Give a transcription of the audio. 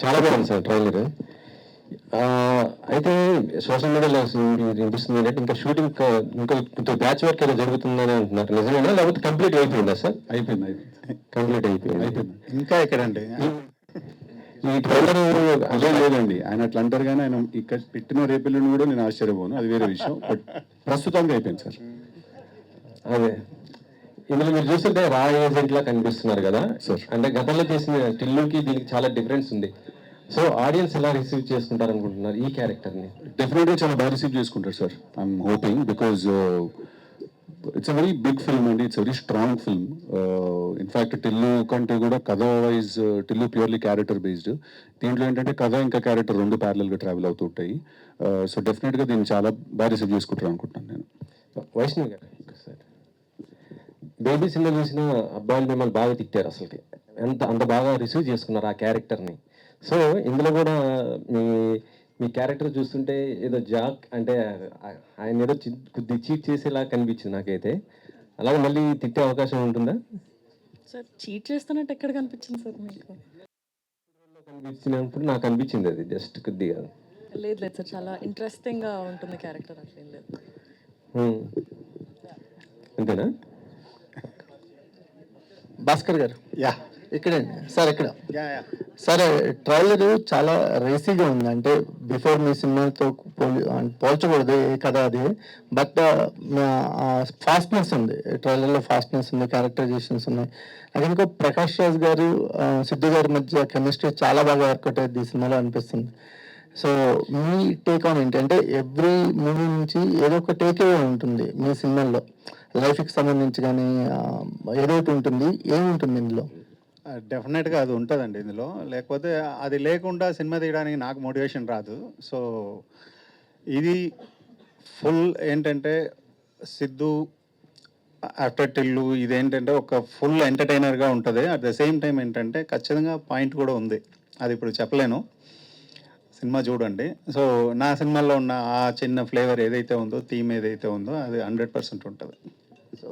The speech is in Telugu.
చాలా బాగుంది సార్ ట్రైలర్. అయితే సోషల్ మీడియాలో వినిపిస్తుంది ఏంటంటే ఇంకా షూటింగ్ ఇంకా కొంచెం బ్యాచ్ వర్క్ ఏదో జరుగుతుందని అంటున్నారు. నిజమేనా లేకపోతే కంప్లీట్ అయిపోయిందా సార్? అయిపోయింది. కంప్లీట్ అయిపోయింది. ఇంకా ఎక్కడండి ఈ ట్రైలర్ అదే లేదండి. ఆయన అట్లా అంటారు కానీ ఆయన ఇక్కడ పెట్టిన రేపెల్లుని కూడా నేను ఆశ్చర్యపోను, అది వేరే విషయం. బట్ ప్రస్తుతానికి అయిపోయింది సార్. అదే ఇందులో మీరు చూస్తుంటే రా ఏజెంట్ లా కనిపిస్తున్నారు కదా సార్. అంటే గతంలో చేసిన టిల్లుకి దీనికి చాలా డిఫరెన్స్ ఉంది. సో ఆడియన్స్ ఎలా రిసీవ్ చేసుకుంటారు అనుకుంటున్నారు ఈ క్యారెక్టర్ని? డెఫినెట్గా చాలా బాగా రిసీవ్ చేసుకుంటారు sir. I'm hoping because it's a very big film అండి. It's very strong film. In fact Tillu కంటే కూడా కథ wise Tillu purely character based. దీంట్లో ఏంటంటే కథ ఇంకా క్యారెక్టర్ రెండు ప్యారలల్గా ట్రావెల్ అవుతూ ఉంటాయి. సో డెఫినెట్గా దీన్ని చాలా బాగా రిసీవ్ చేసుకుంటారు అనుకుంటున్నాను నేను. వైష్ణవ్ గారు సార్, బేబీ సినిమా చూసిన అబ్బాయిలు మిమ్మల్ని బాగా తిట్టారు. అసలుకి అంత బాగా రిసీవ్ చేసుకున్నారు ఆ క్యారెక్టర్ని. సో ఇందులో కూడా మీ మీ క్యారెక్టర్ చూస్తుంటే ఏదో జాక్ అంటే ఆయన ఏదో కొద్ది చీట్ చేసేలా కనిపించింది నాకైతే. అలాగే మళ్ళీ తిట్టే అవకాశం ఉంటుందా సార్? చీట్ చేస్తున్నట్టు ఎక్కడ కనిపించింది సార్ మీకు? కనిపించినప్పుడు నాకు అనిపించింది అది జస్ట్ కొద్దిగా. లేదు లేదు సార్, చాలా ఇంట్రెస్టింగ్గా ఉంటుంది క్యారెక్టర్, అట్లేం లేదు. అంతేనా? భాస్కర్ గారు యా ఇక్కడండి సార్. ఇక్కడ సార్ ట్రైలర్ చాలా రేసీగా ఉంది. అంటే బిఫోర్ మీ సినిమాతో పోల్చకూడదు ఏ కథ అది, బట్ ఫాస్ట్నెస్ ఉంది ట్రైలర్లో, ఫాస్ట్నెస్ ఉంది, క్యారెక్టరైజేషన్స్ ఉన్నాయి. నాకు ఇంకో ప్రకాష్ రాజ్ గారు సిద్ధు గారి మధ్య కెమిస్ట్రీ చాలా బాగా వర్కౌట్ అయ్యింది ఈ సినిమాలో అనిపిస్తుంది. సో మీ టేక్ ఆన్ ఏంటి? అంటే ఎవ్రీ మూవీ నుంచి ఏదో ఒక టేక్ అవే ఉంటుంది మీ సినిమాల్లో, లైఫ్కి సంబంధించి కానీ ఏదో ఒకటి ఉంటుంది. ఏముంటుంది ఇందులో? డెఫినెట్గా అది ఉంటుందండి ఇందులో. లేకపోతే అది లేకుండా సినిమా తీయడానికి నాకు మోటివేషన్ రాదు. సో ఇది ఫుల్ ఏంటంటే సిద్ధు ఆఫ్టర్ టిల్లు ఇదేంటంటే ఒక ఫుల్ ఎంటర్టైనర్గా ఉంటుంది. అట్ ద సేమ్ టైం ఏంటంటే ఖచ్చితంగా పాయింట్ కూడా ఉంది, అది ఇప్పుడు చెప్పలేను, సినిమా చూడండి. సో నా సినిమాల్లో ఉన్న ఆ చిన్న ఫ్లేవర్ ఏదైతే ఉందో, థీమ్ ఏదైతే ఉందో అది 100% ఉంటుంది. సో